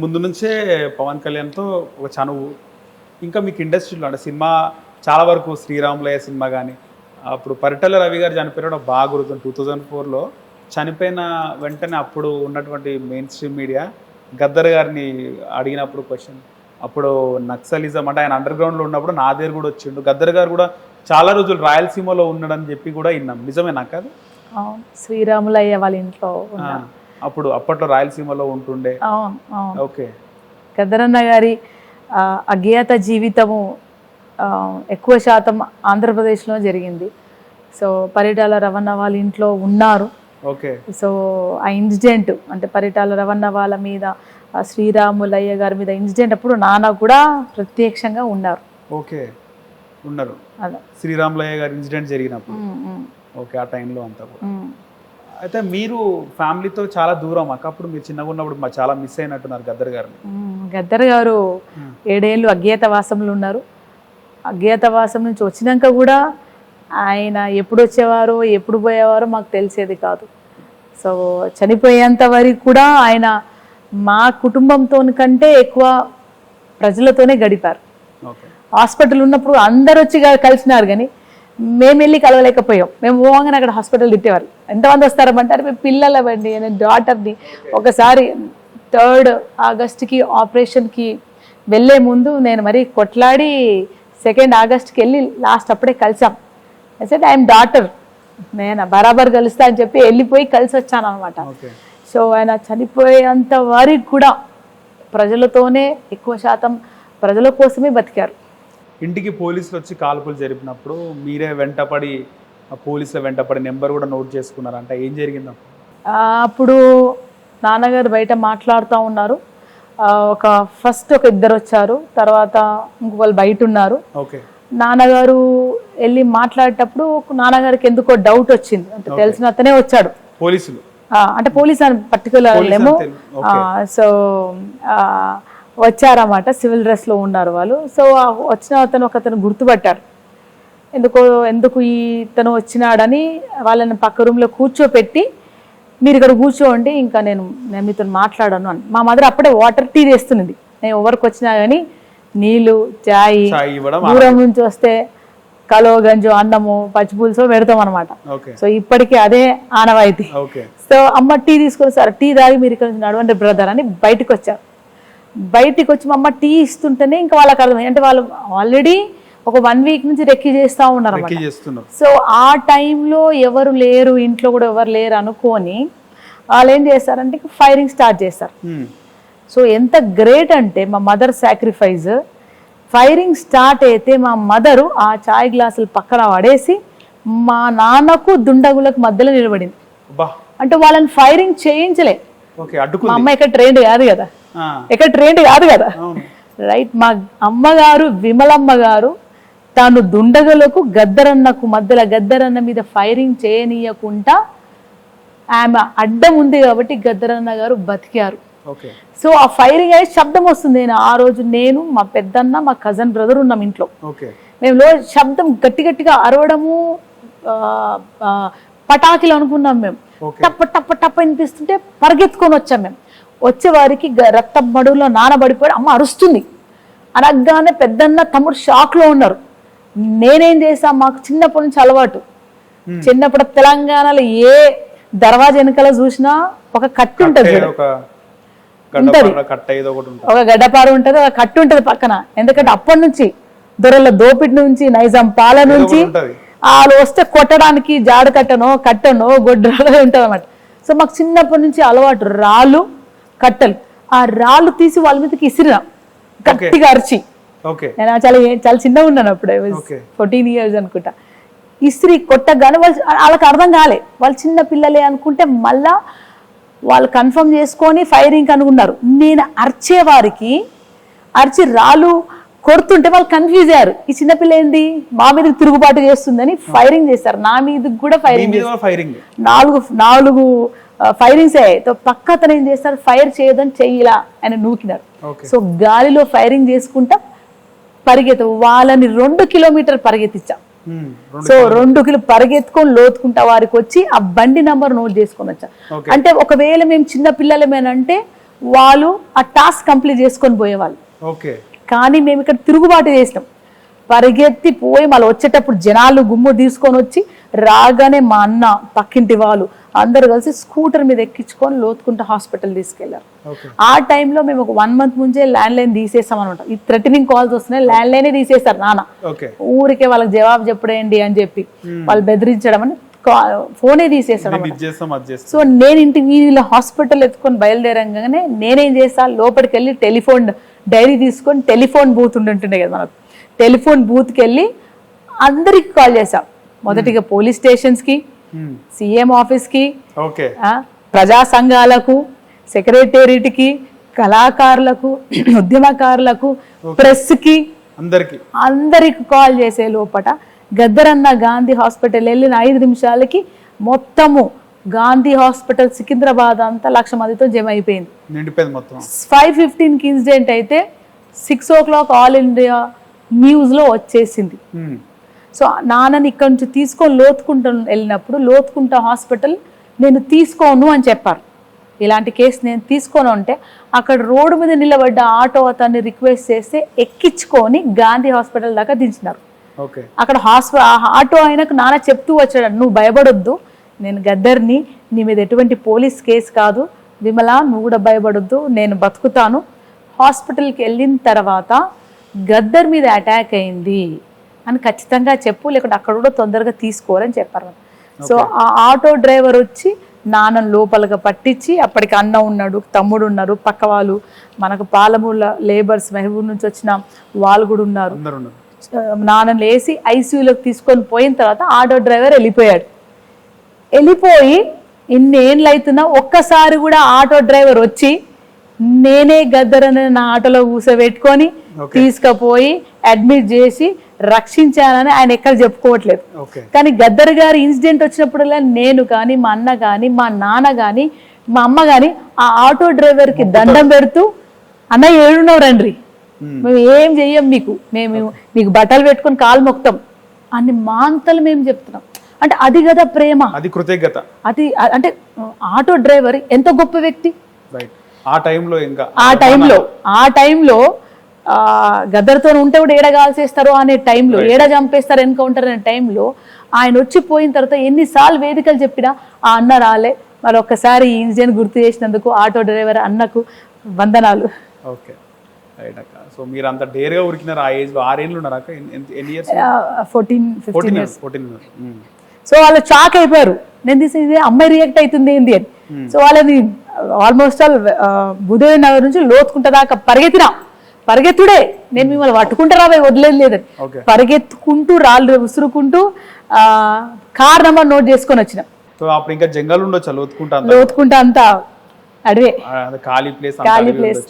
ముందు నుంచే పవన్ కళ్యాణ్తో ఒక చనువు. ఇంకా మీకు ఇండస్ట్రీలో అంటే సినిమా చాలా వరకు శ్రీరాములయ్య సినిమా కానీ అప్పుడు పరిటాల రవి గారు చనిపోయిన బాగా గుర్తుంది. 2004లో చనిపోయిన వెంటనే అప్పుడు ఉన్నటువంటి మెయిన్ స్ట్రీమ్ మీడియా గద్దర్ గారిని అడిగినప్పుడు క్వశ్చన్, అప్పుడు నక్సలిజం అంటే ఆయన అండర్ గ్రౌండ్లో ఉన్నప్పుడు నా దగ్గర కూడా వచ్చిండు. గద్దర్ గారు కూడా చాలా రోజులు రాయలసీమలో ఉన్నాడని చెప్పి కూడా విన్నాం. నిజమేనా కాదు? శ్రీరాములయ్య వాళ్ళ ఇంట్లో అప్పుడు అప్పట్లో రాయలసీమలో ఉంటుండే. ఓకే. గద్దరన్న గారి అజ్ఞాత జీవితము ఎక్కువ శాతం ఆంధ్రప్రదేశ్లో జరిగింది. సో పరిటాల రవణ వాళ్ళ ఇంట్లో ఉన్నారు. ఓకే. సో ఆ ఇన్సిడెంట్ అంటే పరిటాల రవణ వాళ్ళ మీద శ్రీరాములయ్య గారి మీద ఇన్సిడెంట్ అప్పుడు నాన్న కూడా ప్రత్యక్షంగా ఉన్నారు. ఓకే, ఉన్నారు. శ్రీరాములయ్య గారి ఇన్సిడెంట్ జరిగినప్పుడు ఓకే, ఆ టైంలో అంతా కూడా. అయితే మీరు ఫ్యామిలీతో చాలా దూరం అప్పుడు మీరు చిన్నగా ఉన్నప్పుడు చాలా మిస్ అయినట్టున్నారు గద్దర్ గారు. గద్దర్ గారు 7 ఏళ్ళు అజ్ఞాతవాసంలో ఉన్నారు. అజ్ఞాతవాసం నుంచి వచ్చినాక కూడా ఆయన ఎప్పుడు వచ్చేవారో ఎప్పుడు పోయేవారో మాకు తెలిసేది కాదు. సో చనిపోయేంత వరకు కూడా ఆయన మా కుటుంబంతో కంటే ఎక్కువ ప్రజలతోనే గడిపారు. హాస్పిటల్ ఉన్నప్పుడు అందరు వచ్చి కలిసినారు, కానీ మేము వెళ్ళి కలవలేకపోయాం. మేము పోగానే అక్కడ హాస్పిటల్ తిట్టేవారు. ఎంతమంది వస్తారమంటారు, మేము పిల్లలవండి, నేను డాటర్ని. ఒకసారి 3 ఆగస్టుకి ఆపరేషన్కి వెళ్ళే ముందు నేను మరీ కొట్లాడి 2 ఆగస్టుకి వెళ్ళి లాస్ట్ అప్పుడే కలిసాం. అయితే ఐఎమ్ డాటర్, నేను బరాబర్ కలుస్తా అని చెప్పి వెళ్ళిపోయి కలిసి వచ్చాను అనమాట. సో ఆయన చనిపోయేంత వరకు కూడా ప్రజలతోనే ఎక్కువ శాతం ప్రజల కోసమే బతికారు. ఇంటికి పోలీసులు వచ్చి కాల్పులు జరిపినప్పుడు మీరే వెంటపడి పోలీసుల వెంటపడి నెంబర్ కూడా నోట్ చేసుకున్నారంట, ఏం జరిగింది అప్పుడు? నాన్నగారు బయట మాట్లాడుతూ ఉన్నారు. ఫస్ట్ ఒక 2 వచ్చారు, తర్వాత ఇంకో వాళ్ళు బయట ఉన్నారు. ఓకే. నాన్నగారు వెళ్ళి మాట్లాడేటప్పుడు నాన్నగారికి ఎందుకో డౌట్ వచ్చింది. అంటే తెలిసిన అతనే వచ్చాడు. పోలీసులు అంటే పోలీస్ అని పర్టికులర్ ఏమో. సో వచ్చారన్నమాట, సివిల్ డ్రెస్లో ఉన్నారు వాళ్ళు. సో వచ్చిన ఒకతను గుర్తుపట్టారు. ఎందుకు ఇతను వచ్చినాడని వాళ్ళని పక్క రూమ్లో కూర్చోపెట్టి, మీరు ఇక్కడ కూర్చోండి, ఇంకా నేను మీతో మాట్లాడాను అని. మా మదర్ అప్పుడే వాటర్ టీ చేస్తున్నది. నేను ఎవరికి వచ్చినా కానీ నీళ్ళు చాయ్ దూరం నుంచి వస్తే కలో గంజు అన్నము పచ్చిపులుసో పెడతాం అనమాట. సో ఇప్పటికీ అదే ఆనవాయితీ. సో అమ్మ టీ తీసుకొని, సార్ టీ తాగి మీరు ఇక్కడ నడవండి బ్రదర్ అని బయటకు వచ్చారు. బయటికి వచ్చి మా అమ్మ టీ ఇస్తుంటేనే ఇంకా వాళ్ళకి అర్థమైంది. అంటే వాళ్ళు ఆల్రెడీ ఒక 1 వీక్ నుంచి రెక్కి చేస్తూ ఉన్నారు. సో ఆ టైంలో ఎవరు లేరు, ఇంట్లో కూడా ఎవరు లేరు అనుకొని వాళ్ళు ఏం చేస్తారంటే ఫైరింగ్ స్టార్ట్ చేస్తారు. సో ఎంత గ్రేట్ అంటే మా మదర్ సాక్రిఫైస్. ఫైరింగ్ స్టార్ట్ అయితే మా మదరు ఆ చాయ్ గ్లాసులు పక్కన పడేసి మా నాన్నకు దుండగులకు మధ్యలో నిలబడింది. అంటే వాళ్ళని ఫైరింగ్ చేయించలే. మా అమ్మ ఎక్కడ ట్రైన్డ్ కాదు కదా, రైట్. మా అమ్మగారు విమలమ్మ గారు తాను దుండగులకు గద్దరన్నకు మధ్యలో గద్దరన్న మీద ఫైరింగ్ చేయనీయకుండా ఆమె అడ్డం ఉంది కాబట్టి గద్దరన్న గారు బతికారు. సో ఆ ఫైరింగ్ అయ్యే శబ్దం వస్తుంది. ఆ రోజు నేను, మా పెద్దన్న, మా కజన్ బ్రదర్ ఉన్నాం ఇంట్లో. మేము శబ్దం గట్టిగా అరవడము, పటాకులు అనుకున్నాం. మేము టప్ప టప్ప టప్ప వినిపిస్తుంటే పరిగెత్తుకొని వచ్చాం. మేము వచ్చే వారికి రక్త మడుగులో నానబడిపోయి అమ్మ అరుస్తుంది. అనగానే పెద్దన్న తమ్ముడు షాక్లో ఉన్నారు. నేనేం చేసా, మాకు చిన్నప్పటి నుంచి అలవాటు. చిన్నప్పుడు తెలంగాణలో ఏ దర్వాజా వెనకాల చూసినా ఒక కట్టు ఉంటుంది, ఒక గడ్డపారు ఉంటుంది, ఒక కట్టు ఉంటుంది పక్కన. ఎందుకంటే అప్పటి నుంచి దొరల దోపిడి నుంచి, నైజాం పాల నుంచి వాళ్ళు వస్తే కొట్టడానికి జాడు కట్టనో గొడ్డలో ఉంటుంది అన్నమాట. సో మాకు చిన్నప్పటి నుంచి అలవాటు. రాళ్ళు కట్టెలు, ఆ రాళ్ళు తీసి వాళ్ళ మీదకి ఇసిరినా గట్టిగా అరిచి. నేను చాలా చిన్నగా ఉన్నాను అప్పుడు, 14 years అనుకుంటా. ఇస్త్రీ కొట్టగానే వాళ్ళకి అర్థం కాలే, వాళ్ళు చిన్న పిల్లలే అనుకుంటే మళ్ళా వాళ్ళు కన్ఫర్మ్ చేసుకొని ఫైరింగ్ అనుకున్నారు. నేను అరిచేవారికి అరిచి రాళ్ళు కొడుతుంటే వాళ్ళు కన్ఫ్యూజ్ అయ్యారు. ఈ చిన్నపిల్ల ఏంది మా మీదకి తిరుగుబాటు చేస్తుందని ఫైరింగ్ చేశారు. నా మీదకి కూడా ఫైరింగ్, 4 ఫైరింగ్స్ అయ్యాయి. పక్క అతను ఏం చేస్తారు, ఫైర్ చేయదని చెయ్యిలా ఆయన నూకినారు. సో గాలిలో ఫైరింగ్ చేసుకుంటా వాళ్ళని 2 కిలోమీటర్లు పరిగెత్తించాం. సో 2 కిలో పరిగెత్తుకొని లోతుకుంటా వారికి వచ్చి ఆ బండి నంబర్ నోట్ చేసుకొని వచ్చా. అంటే ఒకవేళ మేము చిన్న పిల్లలమేనంటే వాళ్ళు ఆ టాస్క్ కంప్లీట్ చేసుకొని పోయేవాళ్ళు. ఓకే. కానీ మేము ఇక్కడ తిరుగుబాటు చేసినాం, పరిగెత్తి పోయి మళ్ళీ వచ్చేటప్పుడు జనాలు గుమ్ము తీసుకొని వచ్చి రాగానే మా అన్న పక్కింటి వాళ్ళు అందరు కలిసి స్కూటర్ మీద ఎక్కించుకొని లోతుకుంట హాస్పిటల్ తీసుకెళ్లారు. ఆ టైంలో మేము ఒక 1 month ముందే ల్యాండ్ లైన్ తీసేస్తాం అనమాట. ఈ థ్రెటనింగ్ కాల్స్ వస్తున్నాయి, ల్యాండ్ లైనే తీసేస్తారు నాన్న. ఊరికే వాళ్ళకి జవాబు చెప్పడేంటి అని చెప్పి వాళ్ళు బెదిరించడం అని ఫోనే తీసేస్తాడు. సో నేను ఇంటికి వీళ్ళ హాస్పిటల్ ఎత్తుకొని బయలుదేరంగానే నేనేం చేస్తా, లోపలికి వెళ్ళి టెలిఫోన్ డైరీ తీసుకొని టెలిఫోన్ బూత్ ఉంటుండే కదా మనకు, టెలిఫోన్ బూత్కి వెళ్ళి అందరికి కాల్ చేసాం. మొదటిగా పోలీస్ స్టేషన్స్కి, సీఎం ఆఫీస్కి, ప్రజా సంఘాలకు, సెక్రటేరియట్కి, కళాకారులకు, ఉద్యమకారులకు, ప్రెస్కి, అందరికి కాల్ చేసే లోపల గద్దరన్న గాంధీ హాస్పిటల్ వెళ్ళిన 5 నిమిషాలకి మొత్తము గాంధీ హాస్పిటల్ సికింద్రాబాద్ అంతా 1,00,000 మందితో జమ అయిపోయింది. 5:15కి ఇన్సిడెంట్ అయితే 6 o'clock ఆల్ ఇండియా న్యూస్లో వచ్చేసింది. సో నాన్నని ఇక్కడ నుంచి తీసుకొని లోతుకుంట వెళ్ళినప్పుడు లోతుకుంట హాస్పిటల్ నేను తీసుకోను అని చెప్పారు. ఇలాంటి కేసు నేను తీసుకోను అంటే అక్కడ రోడ్డు మీద నిలబడ్డ ఆటో అతన్ని రిక్వెస్ట్ చేస్తే ఎక్కించుకొని గాంధీ హాస్పిటల్ దాకా దించినారు. అక్కడ ఆటో ఆయనకు నాన్న చెప్తూ వచ్చాడు, నువ్వు భయపడొద్దు, నేను గద్దర్ని, నీ మీద ఎటువంటి పోలీస్ కేసు కాదు, విమల నువ్వు కూడా భయపడొద్దు, నేను బతుకుతాను. హాస్పిటల్కి వెళ్ళిన తర్వాత గద్దర్ మీద అటాక్ అయింది అని ఖచ్చితంగా చెప్పు, లేకుంటే అక్కడ కూడా తొందరగా తీసుకోవాలని చెప్పారు. సో ఆ ఆటో డ్రైవర్ వచ్చి నాన్న లోపలగా పట్టించి, అప్పటికి అన్న ఉన్నాడు, తమ్ముడు ఉన్నారు, పక్క వాళ్ళు మనకు పాలమూల లేబర్స్ మహబూబ్ నుంచి వచ్చిన వాళ్ళు కూడా ఉన్నారు. నాన్నని లేసి ఐసీయూలోకి తీసుకొని పోయిన తర్వాత ఆటో డ్రైవర్ వెళ్ళిపోయాడు. వెళ్ళిపోయి ఇన్నేళ్ళు అవుతున్నా ఒక్కసారి కూడా ఆటో డ్రైవర్ వచ్చి నేనే గద్దరని నా ఆటోలో కూర్చోబెట్టుకొని తీసుకుపోయి అడ్మిట్ చేసి రక్షించానని ఆయన ఎక్కడ చెప్పుకోవట్లేదు. కానీ గద్దర్ గారి ఇన్సిడెంట్ వచ్చినప్పుడల్లా నేను కానీ, మా అన్న కానీ, మా నాన్న కానీ, మా అమ్మ కానీ ఆ ఆటో డ్రైవర్కి దండం పెడుతూ, అన్న ఏడున్నావు రండి, మేము ఏం చెయ్యం మీకు, మేము మీకు బట్టలు పెట్టుకొని కాలు మొక్తాం అని మాంతలు మేము చెప్తున్నాం. అంటే అది కదా ప్రేమ, అది కృతజ్ఞత. అది అంటే ఆటో డ్రైవర్ ఎంత గొప్ప వ్యక్తి. ఆ టైంలో గద్దర్తో ఉంటే కూడా ఏడ కాల్చేస్తారు అనే టైంలో, ఏడ చంపేస్తారు ఎన్కౌంటర్ అనే టైంలో ఆయన వచ్చిపోయిన తర్వాత ఎన్నిసార్లు వేదికలు చెప్పినా ఆ అన్న రాలే. మరి ఒక్కసారి ఈ ఇన్సిడెంట్ గుర్తు చేసినందుకు ఆటో డ్రైవర్ అన్నకు వందనాలు. ఓకే రైట్ అక్క. సో మీరు అంత డేర్గా ఉరికినారు ఆ ఏజ్లో, 6 ఏళ్ళు ఉన్నారు అక్క? ఎన్ని ఇయర్స్? 14 సో వాళ్ళు షాక్ అయిపోయారు, నేను తీసేది అమ్మాయి రియాక్ట్ అవుతుంది ఏంది అని. సో వాళ్ళని ఆల్మోస్ట్ ఆల్ బుధేవి నగర్ నుంచి లోతుకుంట దాకా పరిగెత్తుడే, నేను మిమ్మల్ని పట్టుకుంటారా వదిలేదు లేదని పరిగెత్తుకుంటూ రాళ్ళు ఉసురుకుంటూ కార్ నెంబర్ నోట్ చేసుకొని వచ్చిన. సో అప్పుడు ఇంకా జంగల్ ఉండొచ్చు, లోతుకుంటా అంతా అడవే, ఖాళీ ప్లేస్.